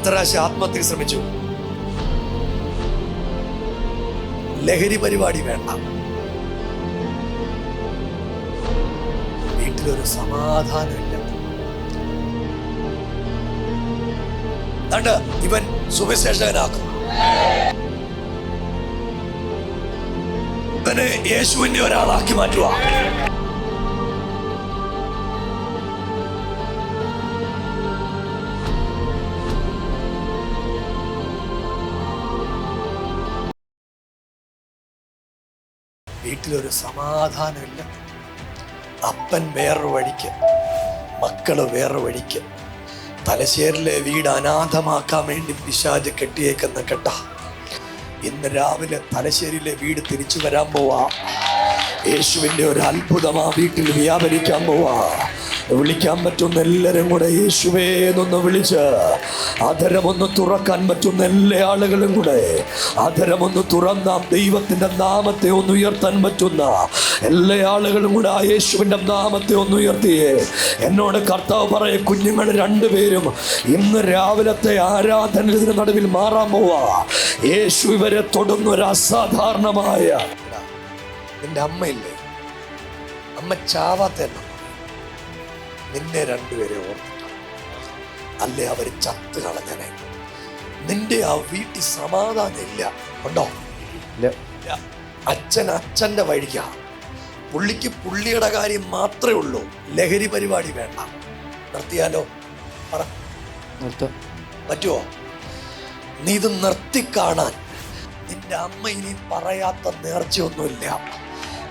എത്ര പ്രാവശ്യം ആത്മഹത്യക്ക് ശ്രമിച്ചു? ലഹരി പരിപാടി വേണ്ട. വീട്ടിലൊരു സമാധാനമില്ല. കണ്ട് ഇവൻ സുവിശേഷകനാക്കും. ഇവനെ യേശുവിന്റെ ഒരാളാക്കി മാറ്റുക. വീട്ടിലൊരു സമാധാനമില്ല. അപ്പൻ വേറൊരു വഴിക്ക്, മക്കള് വേറൊരു വഴിക്ക്. തലശ്ശേരിലെ വീട് അനാഥമാക്കാൻ വേണ്ടി പിശാച് കെട്ടിയേക്കുന്ന കെട്ട. ഇന്ന് രാവിലെ തലശ്ശേരിയിലെ വീട് തിരിച്ചു വരാൻ പോവാ. യേശുവിൻ്റെ ഒരു അത്ഭുതം ആ വീട്ടിൽ വ്യാപരിക്കാൻ പോവാ. വിളിക്കാൻ പറ്റുന്ന എല്ലാവരും കൂടെ യേശുവേ എന്നൊന്ന് വിളിച്ച് അധരമൊന്ന് തുറക്കാൻ പറ്റുന്ന എല്ലാ ആളുകളും കൂടെ അധരമൊന്ന് തുറന്നാം ദൈവത്തിൻ്റെ നാമത്തെ ഒന്ന് ഉയർത്താൻ പറ്റുന്ന എല്ലാ ആളുകളും കൂടെ ആ യേശുവിൻ്റെ നാമത്തെ ഒന്ന് ഉയർത്തിയേ. എന്നോട് കർത്താവ് പറയെ, കുഞ്ഞുങ്ങൾ രണ്ടുപേരും ഇന്ന് രാവിലത്തെ ആരാധനയുടെ നടുവിൽ മാറാൻ പോവാ. യേശു ഇവരെ തൊടുന്നൊരു അസാധാരണമായ. നിന്റെ അമ്മയില്ലേ, അമ്മ ചാവാത്ത നിന്നെ രണ്ടുപേരെ ഓർത്തിട്ട, അല്ലേ അവർ ചത്ത് കളഞ്ഞനെ. നിന്റെ ആ വീട്ടിൽ സമാധാനം ഇല്ല. ഉണ്ടോ? അച്ഛൻ അച്ഛൻ്റെ വഴിക്കാ. പുള്ളിക്ക് പുള്ളിയുടെ കാര്യം മാത്രമേ ഉള്ളൂ. ലഹരി പരിപാടി വേണ്ട. നിർത്തിയാലോ? പറ, പറ്റുമോ? നീ ഇത് നിർത്തിക്കാണാൻ നിന്റെ അമ്മ ഇനി പറയാത്ത നേർച്ചയൊന്നുമില്ല.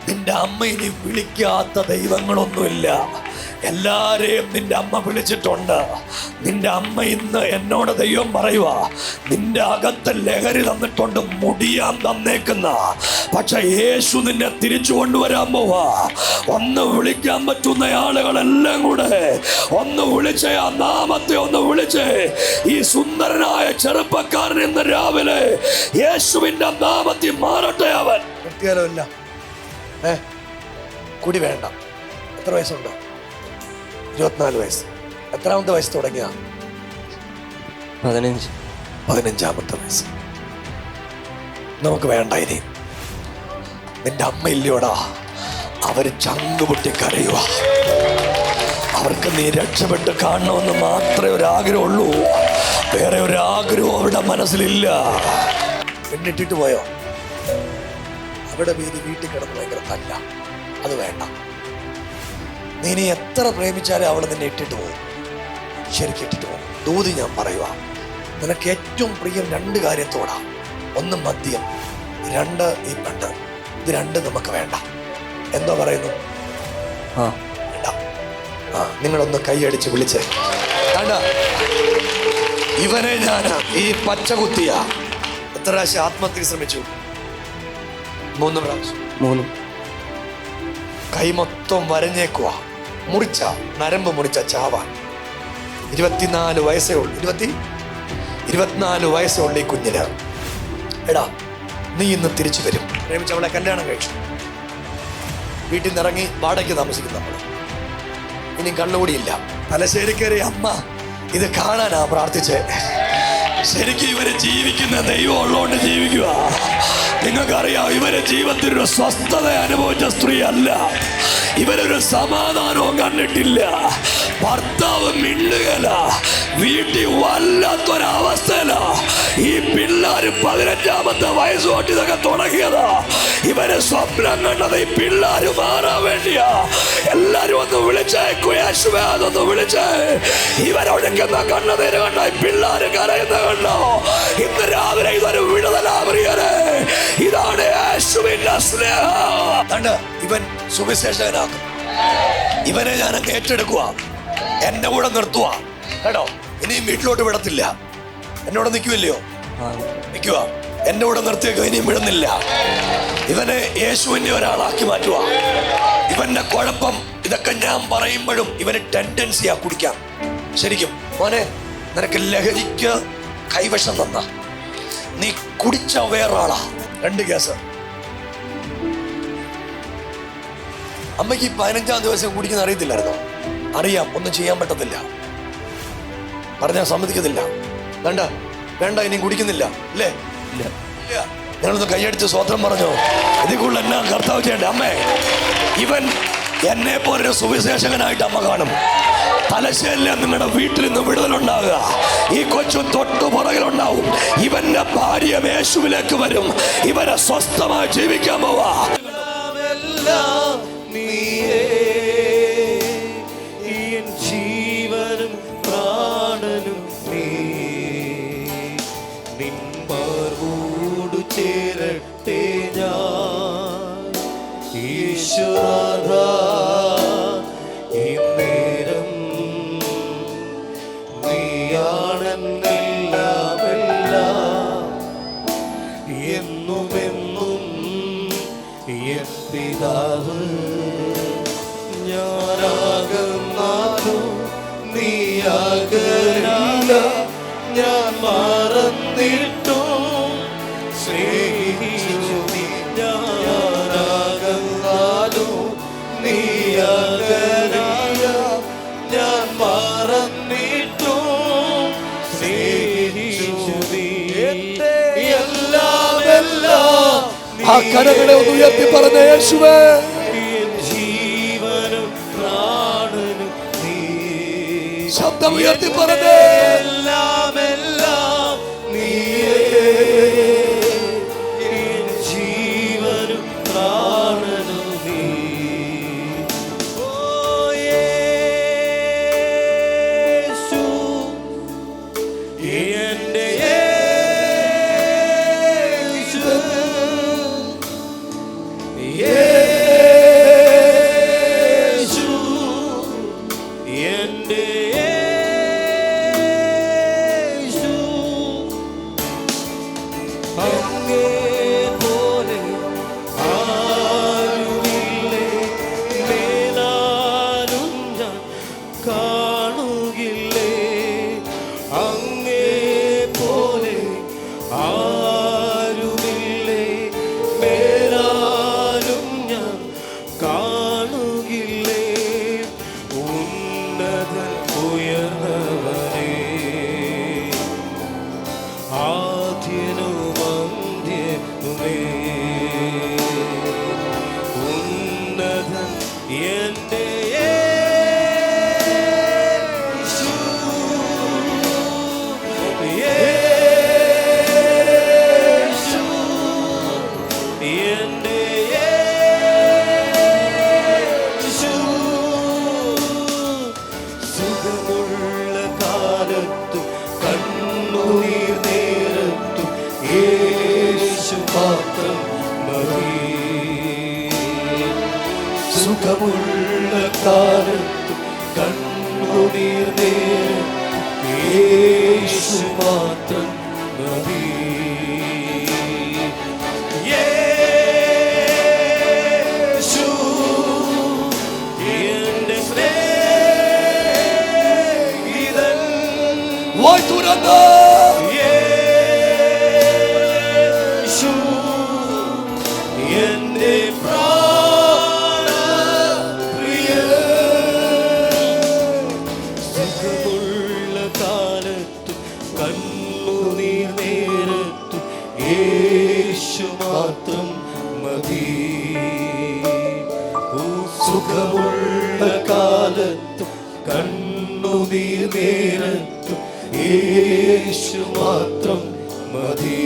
നിന്റെ അമ്മ ഇനി വിളിക്കാത്ത ദൈവങ്ങളൊന്നുമില്ല. എല്ലാരെയും നിന്റെ അമ്മ വിളിച്ചിട്ടുണ്ട്. നിന്റെ അമ്മ ഇന്ന് എന്നോട് ദൈവം പറയുക, നിന്റെ അകത്ത് ലഹരി തന്നിട്ടുണ്ട്, മുടിയാൻ തന്നേക്കുന്ന. പക്ഷെ യേശു നിന്നെ തിരിച്ചു കൊണ്ടുവരാൻ പോവാ. ഒന്ന് വിളിക്കാൻ പറ്റുന്ന ആളുകളെല്ലാം കൂടെ ഒന്ന് വിളിച്ചേ, ആ നാമത്തെ ഒന്ന് വിളിച്ചേ. ഈ സുന്ദരനായ ചെറുപ്പക്കാരൻ ഇന്ന് രാവിലെ യേശുവിന്റെ നാമത്തിൽ മാറട്ടെ. അവൻ നിർത്തിയാലോ? ഇല്ല, കുടി വേണ്ട. എത്ര വയസ്സുണ്ട്? 24 വയസ്സ്. എത്രാമത്തെ വയസ്സ് തുടങ്ങിയ? 15-ാമത്തെ വയസ്സ്. നമുക്ക് വേണ്ട ഇനി. നിന്റെ അമ്മ ഇല്ലയോടാ, അവര് ചങ്കുപൊട്ടി കരയുക. അവർക്ക് നീ രക്ഷപ്പെട്ട് കാണണമെന്ന് മാത്രമേ ഒരാഗ്രഹമുള്ളൂ. വേറെ ഒരാഗ്രഹവും അവരുടെ മനസ്സിലില്ല. പെണ്ണിട്ടിട്ട് പോയോ? അവിടെ വീട്ടിൽ കിടന്ന് ഭയങ്കര തല്ല. അത് വേണ്ട. നീ എത്ര പ്രേമിച്ചാലും അവൾ നിന്നെ ഇട്ടിട്ട് പോകും. ശരിക്കും ഇട്ടിട്ട് പോകും. ദൂതി ഞാൻ പറയുക, നിനക്ക് ഏറ്റവും പ്രിയം 2 കാര്യത്തോടാ. 1 മദ്യം, 2 ഈ പെണ്ണ്. ഇത് 2 നമുക്ക് വേണ്ട. എന്തോ പറയുന്നു? വേണ്ട. നിങ്ങളൊന്ന് കൈയടിച്ച് വിളിച്ചേ. വേണ്ട. ഇവനെ ഞാൻ ഈ പച്ച കുത്തിയ എത്ര പ്രാവശ്യം ആത്മഹത്യക്ക് ശ്രമിച്ചു? 3 പ്രാവശ്യം. കൈ മൊത്തം വരഞ്ഞേക്കുവാ. മുറിച്ച നരമ്പ് മുറിച്ച ചാവാൻ. 24 വയസ്സേ ഉള്ളൂ. 24 വയസ്സേ ഉള്ളൂ ഈ കുഞ്ഞിന്. എടാ, നീ ഇന്ന് തിരിച്ചു വരും. പ്രേമിച്ച് അവളെ കല്യാണം കഴിച്ചു. വീട്ടിൽ നിന്ന് ഇറങ്ങി വാടകയ്ക്ക് താമസിക്കും നമ്മൾ. ഇനി കള്ളുകൂടിയില്ല. തലശ്ശേരി കയറി അമ്മ ഇത് കാണാനാ പ്രാർത്ഥിച്ചേ. ശരിക്കും ഇവര് ജീവിക്കുന്ന ദൈവം ഉള്ളതുകൊണ്ട് ജീവിക്കുക. നിങ്ങൾക്കറിയാം, ഇവരെ ജീവിതത്തിലൊരു സ്വസ്ഥത അനുഭവിച്ച സ്ത്രീ അല്ല. ഇവരൊരു സമാധാനവും കണ്ടിട്ടില്ല. ഭർത്താവ് മിണ്ടുകല. വീട്ടിൽ വല്ലാത്തൊരവസ്ഥയില. ഈ പിള്ളേര് 15-ാമത്തെ വയസ്സ് തൊട്ട് ഇതൊക്കെ തുടങ്ങിയതാ. ഇവരെ സ്വപ്നം കണ്ടത് ഈ പിള്ളേര് മാറാൻ വേണ്ടിയാ. എല്ലാരും ഒന്ന് വിളിച്ചേ, യേശുവേ അതൊന്ന് വിളിച്ചേ. ഇവരൊഴുക്കുന്ന കണ്ണുനീര് കണ്ടോ? ഈ പിള്ളേര് കരയുന്ന കണ്ടോ? ഇന്ന് രാവിലെ ഇതൊരു വിടുതലാ പ്രിയരെ. ഇതാണ് യേശുവിന്റെ സ്നേഹം. ഇവൻ സുവിശേഷകനാക്കും. ഇവനെ ഞാൻ ഏറ്റെടുക്കുക, എന്റെ കൂടെ നിർത്തുക. കേട്ടോ? ഇനിയും വീട്ടിലോട്ട് വിടത്തില്ല. എന്നോട് നിൽക്കുമല്ലയോ? നിൽക്കുക. എന്റെ കൂടെ നിർത്തിയേക്കോ. ഇനിയും വിടുന്നില്ല. ഇവനെ യേശുവിന്റെ ഒരാളാക്കി മാറ്റുക. ഇവന്റെ കുഴപ്പം ഇതൊക്കെ ഞാൻ പറയുമ്പോഴും ഇവന് ടെൻഡൻസിയാ കുടിക്കാൻ. ശരിക്കും മോനെ, നിനക്ക് ലഹരിക്ക് കൈവശം തന്ന നീ കുടിച്ച വേറൊരാളാ. 2 കേസ്. അമ്മയ്ക്ക് 15-ാം ദിവസം കുടിക്കുന്ന അറിയത്തില്ലായിരുന്നോ? അറിയാം. ഒന്നും ചെയ്യാൻ പറ്റത്തില്ല. പറഞ്ഞാൽ സമ്മതിക്കത്തില്ല. വേണ്ട വേണ്ട, ഇനി കുടിക്കുന്നില്ല അല്ലേ? ഇല്ല. ഞാനൊന്ന് കൈയടിച്ച് സ്വോത്രം പറഞ്ഞോ. ഇതിൽ കൂടുതൽ എന്നാ കർത്താവ് ചെയ്യണ്ടേ? അമ്മേ, ഇവൻ എന്നെ പോലൊരു സുവിശേഷകനായിട്ട് അമ്മ കാണും. തലശ്ശേരിലെ നിങ്ങളുടെ വീട്ടിൽ നിന്ന് വിടുതലുണ്ടാകുക. ഈ കൊച്ചു തൊട്ടു പുറകിലുണ്ടാവും. ഇവന്റെ ഭാര്യ യേശുവിലേക്ക് വരും. ഇവരെ സ്വസ്ഥമായി ജീവിക്കാൻ പോവാ. ജീവനും പ്രാണനും നീ നിന്മാർവോടു ചേരട്ടെ ഞാൻ ഈശ്വര. ഇന്നേരം നീയാണെന്നെല്ലാമെല്ലാം എന്നുമെന്നും എൻ പിതാവ്. ഞാനാകുന്നാലും നീയാകലില്ല, ഞാൻ മറന്നിട്ടും സ്നേഹിച്ചു നീ. ഞാനാകുന്നാലും നീയാകലില്ല, ഞാൻ മറന്നിട്ടും സ്നേഹിച്ചു നീ. എല്ലാം എല്ലാം ആ കരങ്ങളെ ഒന്ന് ഉയർത്തി പറഞ്ഞ യേശുവേ, ശബ്ദം ഉയർത്തി പറഞ്ഞേ. എല്ലാം എല്ലാം നീയേ, ജീവനും പ്രാണനും നീ. ഓ യേശു, എന്റെ യേശു, യേശു എന്റെ സുഖമുള്ള കാലത്ത് കണ്ണുനീർ നേരത്ത് യേശു മാത്രം മതി. യേശു എന്റെ സ്നേഹിതൻ. വായ് തുറന്ന് യേശു എന്റെ മാത്രം മതി. സുഖമുള്ള കാലത്തും കണ്ണുനീർ നേരത്തും യേശു മാത്രം മതി.